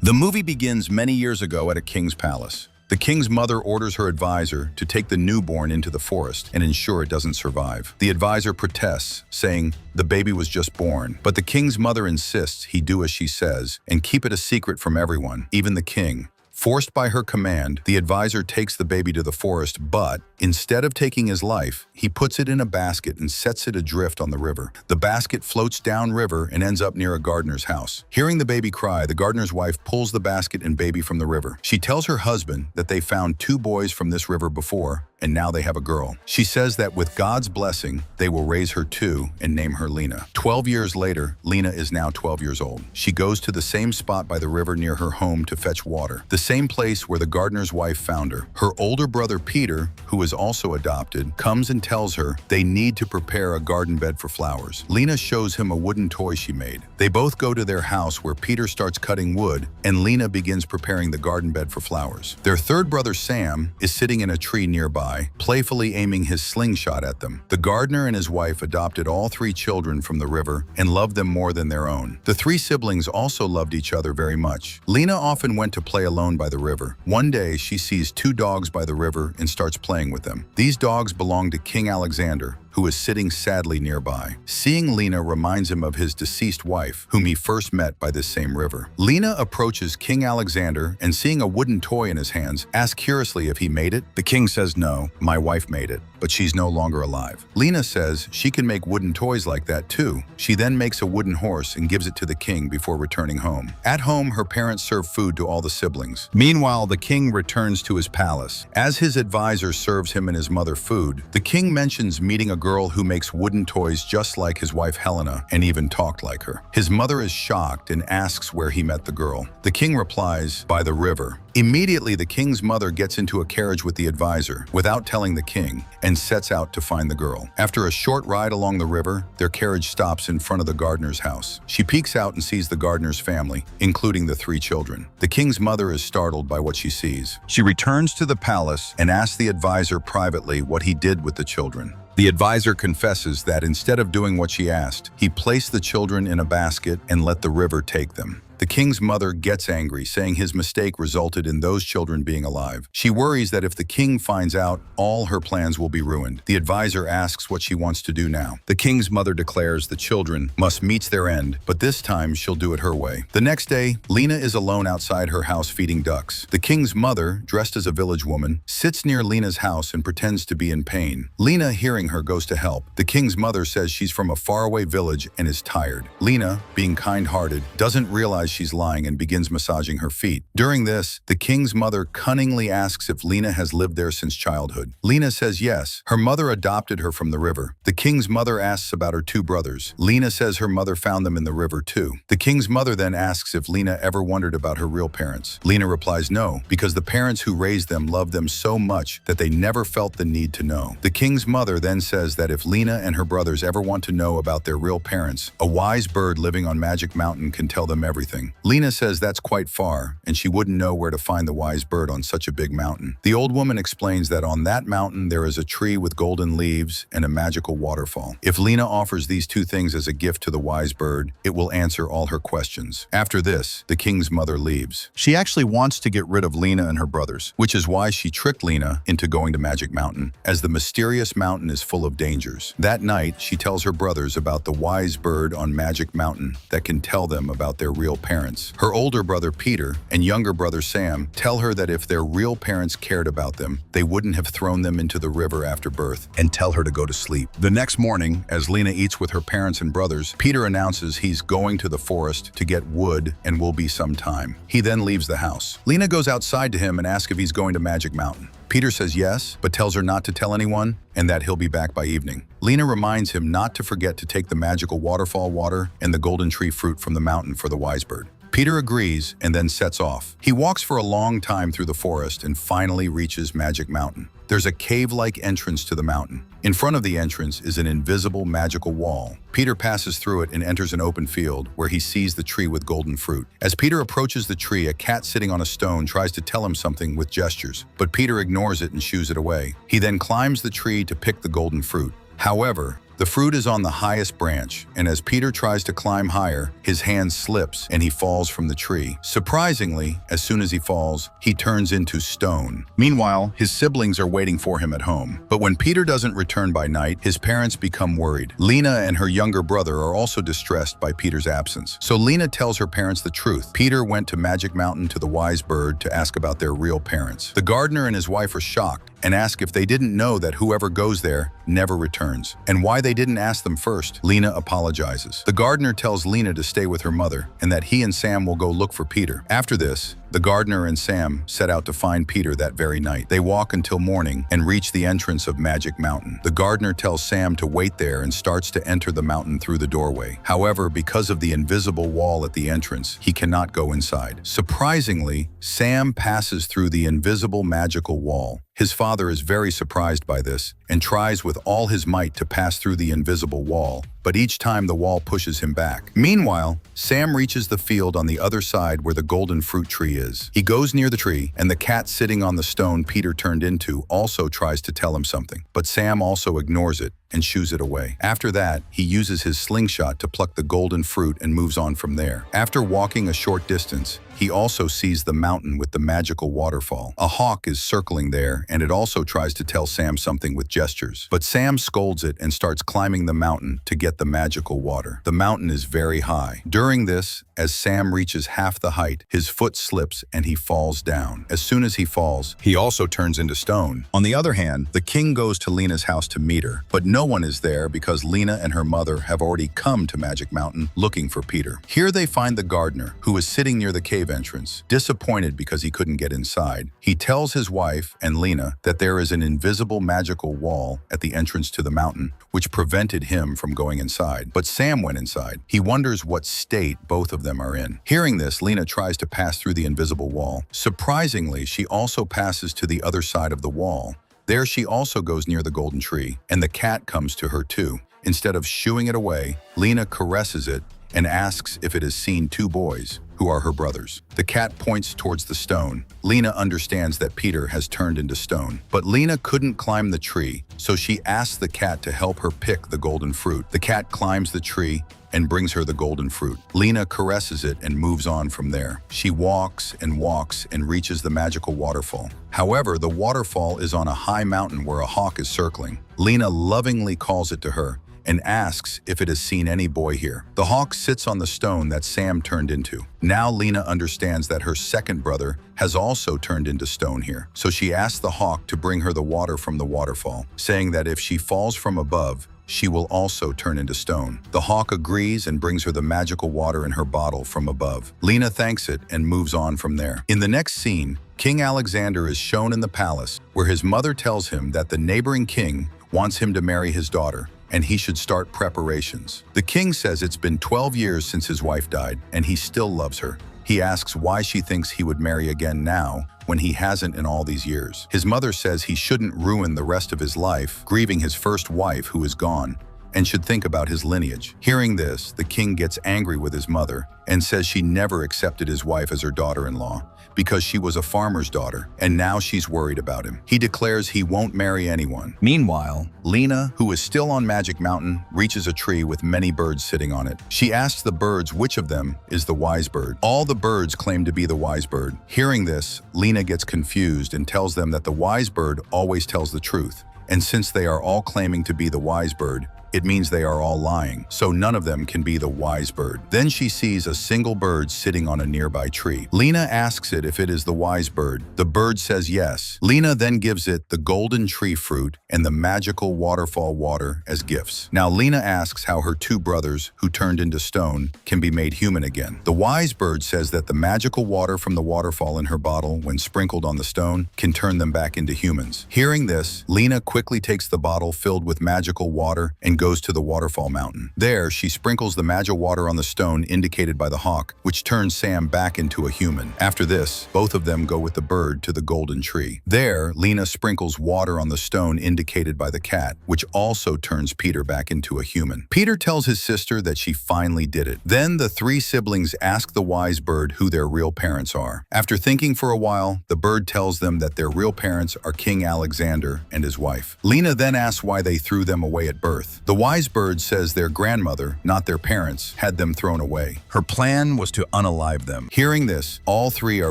The movie begins many years ago at a king's palace. The king's mother orders her advisor to take the newborn into the forest and ensure it doesn't survive. The advisor protests, saying the baby was just born. But the king's mother insists he do as she says and keep it a secret from everyone, even the king. Forced by her command, the advisor takes the baby to the forest, but instead of taking his life, he puts it in a basket and sets it adrift on the river. The basket floats downriver and ends up near a gardener's house. Hearing the baby cry, the gardener's wife pulls the basket and baby from the river. She tells her husband that they found 2 boys from this river before, and now they have a girl. She says that with God's blessing, they will raise her too and name her Lena. 12 years later, Lena is now 12 years old. She goes to the same spot by the river near her home to fetch water, the same place where the gardener's wife found her. Her older brother Peter, who is also adopted, comes and tells her they need to prepare a garden bed for flowers. Lena shows him a wooden toy she made. They both go to their house where Peter starts cutting wood and Lena begins preparing the garden bed for flowers. Their third brother Sam is sitting in a tree nearby, playfully aiming his slingshot at them. The gardener and his wife adopted all 3 children from the river and loved them more than their own. The 3 siblings also loved each other very much. Lena often went to play alone by the river. One day, she sees 2 dogs by the river and starts playing with them. These dogs belong to King Alexander, who is sitting sadly nearby. Seeing Lena reminds him of his deceased wife, whom he first met by this same river. Lena approaches King Alexander and, seeing a wooden toy in his hands, asks curiously if he made it. The king says, "No, my wife made it, but she's no longer alive." Lena says she can make wooden toys like that too. She then makes a wooden horse and gives it to the king before returning home. At home, her parents serve food to all the siblings. Meanwhile, the king returns to his palace. As his advisor serves him and his mother food, the king mentions meeting a girl who makes wooden toys just like his wife Helena and even talked like her. His mother is shocked and asks where he met the girl. The king replies, "By the river." Immediately, the king's mother gets into a carriage with the advisor without telling the king and sets out to find the girl. After a short ride along the river, their carriage stops in front of the gardener's house. She peeks out and sees the gardener's family, including the 3 children. The king's mother is startled by what she sees. She returns to the palace and asks the advisor privately what he did with the children. The advisor confesses that instead of doing what she asked, he placed the children in a basket and let the river take them. The king's mother gets angry, saying his mistake resulted in those children being alive. She worries that if the king finds out, all her plans will be ruined. The advisor asks what she wants to do now. The king's mother declares the children must meet their end, but this time she'll do it her way. The next day, Lena is alone outside her house feeding ducks. The king's mother, dressed as a village woman, sits near Lena's house and pretends to be in pain. Lena, hearing her, goes to help. The king's mother says she's from a faraway village and is tired. Lena, being kind-hearted, doesn't realize she's lying and begins massaging her feet. During this, the king's mother cunningly asks if Lena has lived there since childhood. Lena says yes. Her mother adopted her from the river. The king's mother asks about her 2 brothers. Lena says her mother found them in the river too. The king's mother then asks if Lena ever wondered about her real parents. Lena replies no, because the parents who raised them loved them so much that they never felt the need to know. The king's mother then says that if Lena and her brothers ever want to know about their real parents, a wise bird living on Magic Mountain can tell them everything. Lena says that's quite far, and she wouldn't know where to find the wise bird on such a big mountain. The old woman explains that on that mountain there is a tree with golden leaves and a magical waterfall. If Lena offers these 2 things as a gift to the wise bird, it will answer all her questions. After this, the king's mother leaves. She actually wants to get rid of Lena and her brothers, which is why she tricked Lena into going to Magic Mountain, as the mysterious mountain is full of dangers. That night, she tells her brothers about the wise bird on Magic Mountain that can tell them about their real parents. Her older brother Peter and younger brother Sam tell her that if their real parents cared about them, they wouldn't have thrown them into the river after birth, and tell her to go to sleep. The next morning, as Lena eats with her parents and brothers, Peter announces he's going to the forest to get wood and will be some time. He then leaves the house. Lena goes outside to him and asks if he's going to Magic Mountain. Peter says yes, but tells her not to tell anyone and that he'll be back by evening. Lena reminds him not to forget to take the magical waterfall water and the golden tree fruit from the mountain for the wise bird. Peter agrees and then sets off. He walks for a long time through the forest and finally reaches Magic Mountain. There's a cave-like entrance to the mountain. In front of the entrance is an invisible magical wall. Peter passes through it and enters an open field where he sees the tree with golden fruit. As Peter approaches the tree, a cat sitting on a stone tries to tell him something with gestures, but Peter ignores it and shoos it away. He then climbs the tree to pick the golden fruit. However, The fruit is on the highest branch, and as Peter tries to climb higher, his hand slips and he falls from the tree. Surprisingly, as soon as he falls, he turns into stone. Meanwhile, his siblings are waiting for him at home. But when Peter doesn't return by night, his parents become worried. Lena and her younger brother are also distressed by Peter's absence. So Lena tells her parents the truth. Peter went to Magic Mountain to the wise bird to ask about their real parents. The gardener and his wife are shocked and ask if they didn't know that whoever goes there never returns, and why they didn't ask them first. Lena apologizes. The gardener tells Lena to stay with her mother and that he and Sam will go look for Peter. After this, the gardener and Sam set out to find Peter that very night. They walk until morning and reach the entrance of Magic Mountain. The gardener tells Sam to wait there and starts to enter the mountain through the doorway. However, because of the invisible wall at the entrance, he cannot go inside. Surprisingly, Sam passes through the invisible magical wall. His father is very surprised by this and tries with all his might to pass through the invisible wall, but each time the wall pushes him back. Meanwhile, Sam reaches the field on the other side where the golden fruit tree is. He goes near the tree, and the cat sitting on the stone Peter turned into also tries to tell him something, but Sam also ignores it and shoos it away. After that, he uses his slingshot to pluck the golden fruit and moves on from there. After walking a short distance, he also sees the mountain with the magical waterfall. A hawk is circling there, and it also tries to tell Sam something with gestures. But Sam scolds it and starts climbing the mountain to get the magical water. The mountain is very high. During this, as Sam reaches half the height, his foot slips and he falls down. As soon as he falls, he also turns into stone. On the other hand, the king goes to Lena's house to meet her, but no one is there because Lena and her mother have already come to Magic Mountain looking for Peter. Here they find the gardener, who is sitting near the cave entrance, disappointed because he couldn't get inside. He tells his wife and Lena that there is an invisible magical wall at the entrance to the mountain, which prevented him from going inside. But Sam went inside. He wonders what state both of them are in. Hearing this, Lena tries to pass through the invisible wall. Surprisingly, she also passes to the other side of the wall. There she also goes near the golden tree, and the cat comes to her too. Instead of shooing it away, Lena caresses it and asks if it has seen two boys, who are her brothers. The cat points towards the stone. Lena understands that Peter has turned into stone. But Lena couldn't climb the tree, so she asks the cat to help her pick the golden fruit. The cat climbs the tree and brings her the golden fruit. Lena caresses it and moves on from there. She walks and reaches the magical waterfall. However, the waterfall is on a high mountain where a hawk is circling. Lena lovingly calls it to her and asks if it has seen any boy here. The hawk sits on the stone that Sam turned into. Now Lena understands that her second brother has also turned into stone here. So she asks the hawk to bring her the water from the waterfall, saying that if she falls from above, she will also turn into stone. The hawk agrees and brings her the magical water in her bottle from above. Lena thanks it and moves on from there. In the next scene, King Alexander is shown in the palace, where his mother tells him that the neighboring king wants him to marry his daughter, and he should start preparations. The king says it's been 12 years since his wife died, and he still loves her. He asks why she thinks he would marry again now, when he hasn't in all these years. His mother says he shouldn't ruin the rest of his life grieving his first wife who is gone, and should think about his lineage. Hearing this, the king gets angry with his mother and says she never accepted his wife as her daughter-in-law because she was a farmer's daughter, and now she's worried about him. He declares he won't marry anyone. Meanwhile, Lena, who is still on Magic Mountain, reaches a tree with many birds sitting on it. She asks the birds which of them is the wise bird. All the birds claim to be the wise bird. Hearing this, Lena gets confused and tells them that the wise bird always tells the truth. And since they are all claiming to be the wise bird, it means they are all lying, so none of them can be the wise bird. Then she sees a single bird sitting on a nearby tree. Lena asks it if it is the wise bird. The bird says yes. Lena then gives it the golden tree fruit and the magical waterfall water as gifts. Now Lena asks how her two brothers, who turned into stone, can be made human again. The wise bird says that the magical water from the waterfall in her bottle, when sprinkled on the stone, can turn them back into humans. Hearing this, Lena quickly takes the bottle filled with magical water and goes to the waterfall mountain. There, she sprinkles the magic water on the stone indicated by the hawk, which turns Sam back into a human. After this, both of them go with the bird to the golden tree. There, Lena sprinkles water on the stone indicated by the cat, which also turns Peter back into a human. Peter tells his sister that she finally did it. Then the three siblings ask the wise bird who their real parents are. After thinking for a while, the bird tells them that their real parents are King Alexander and his wife. Lena then asks why they threw them away at birth. The wise bird says their grandmother, not their parents, had them thrown away. Her plan was to unalive them. Hearing this, all three are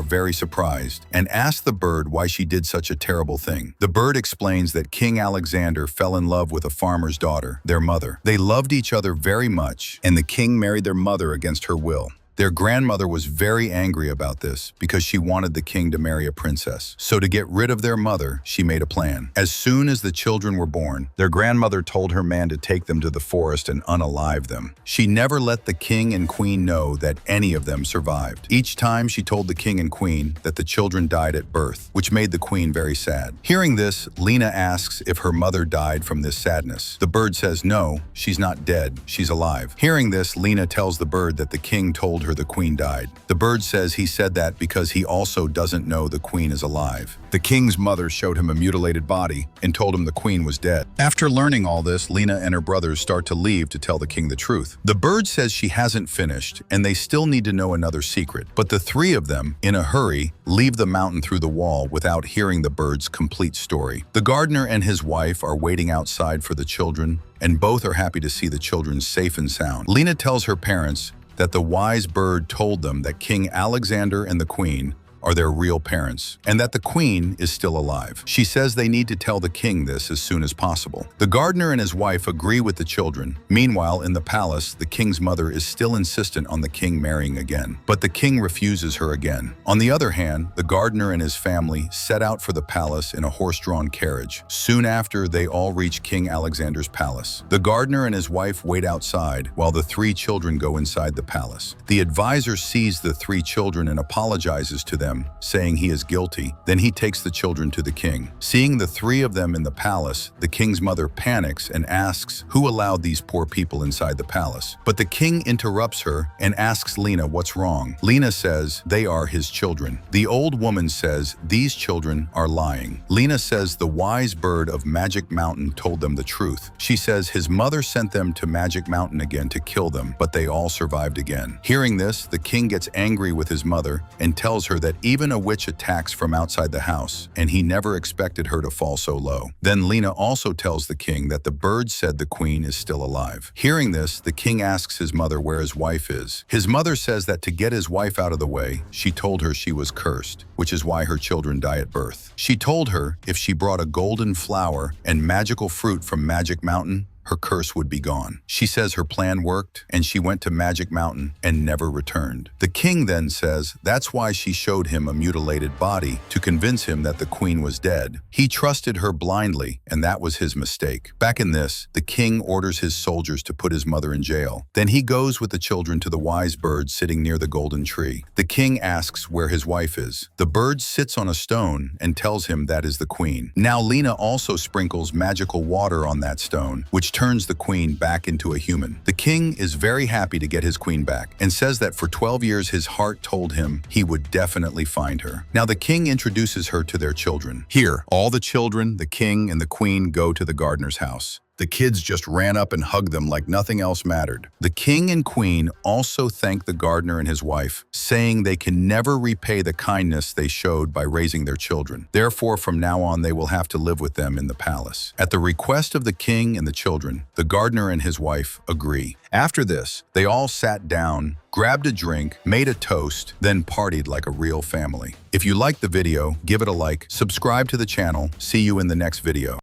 very surprised and ask the bird why she did such a terrible thing. The bird explains that King Alexander fell in love with a farmer's daughter, their mother. They loved each other very much, and the king married their mother against her will. Their grandmother was very angry about this because she wanted the king to marry a princess. So to get rid of their mother, she made a plan. As soon as the children were born, their grandmother told her man to take them to the forest and unalive them. She never let the king and queen know that any of them survived. Each time she told the king and queen that the children died at birth, which made the queen very sad. Hearing this, Lena asks if her mother died from this sadness. The bird says no, she's not dead, she's alive. Hearing this, Lena tells the bird that the king told her the queen died. The bird says he said that because he also doesn't know the queen is alive. The king's mother showed him a mutilated body and told him the queen was dead. After learning all this, Lena and her brothers start to leave to tell the king the truth. The bird says she hasn't finished and they still need to know another secret. But the three of them, in a hurry, leave the mountain through the wall without hearing the bird's complete story. The gardener and his wife are waiting outside for the children, and both are happy to see the children safe and sound. Lena tells her parents that the wise bird told them that King Alexander and the queen are their real parents, and that the queen is still alive. She says they need to tell the king this as soon as possible. The gardener and his wife agree with the children. Meanwhile, in the palace, the king's mother is still insistent on the king marrying again, but the king refuses her again. On the other hand, the gardener and his family set out for the palace in a horse-drawn carriage. Soon after, they all reach King Alexander's palace. The gardener and his wife wait outside while the three children go inside the palace. The advisor sees the three children and apologizes to them, saying he is guilty. Then he takes the children to the king. Seeing the three of them in the palace, the king's mother panics and asks who allowed these poor people inside the palace. But the king interrupts her and asks Lena what's wrong. Lena says they are his children. The old woman says these children are lying. Lena says the wise bird of Magic Mountain told them the truth. She says his mother sent them to Magic Mountain again to kill them, but they all survived again. Hearing this, the king gets angry with his mother and tells her that even a witch attacks from outside the house, and he never expected her to fall so low. Then Lena also tells the king that the bird said the queen is still alive. Hearing this, the king asks his mother where his wife is. His mother says that to get his wife out of the way, she told her she was cursed, which is why her children die at birth. She told her if she brought a golden flower and magical fruit from Magic Mountain, her curse would be gone. She says her plan worked, and she went to Magic Mountain and never returned. The king then says that's why she showed him a mutilated body to convince him that the queen was dead. He trusted her blindly, and that was his mistake. Back in this, the king orders his soldiers to put his mother in jail. Then he goes with the children to the wise bird sitting near the golden tree. The king asks where his wife is. The bird sits on a stone and tells him that is the queen. Now Lena also sprinkles magical water on that stone, which turns the queen back into a human. The king is very happy to get his queen back and says that for 12 years his heart told him he would definitely find her. Now the king introduces her to their children. Here, all the children, the king, and the queen go to the gardener's house. The kids just ran up and hugged them like nothing else mattered. The king and queen also thank the gardener and his wife, saying they can never repay the kindness they showed by raising their children. Therefore, from now on, they will have to live with them in the palace. At the request of the king and the children, the gardener and his wife agree. After this, they all sat down, grabbed a drink, made a toast, then partied like a real family. If you liked the video, give it a like, subscribe to the channel. See you in the next video.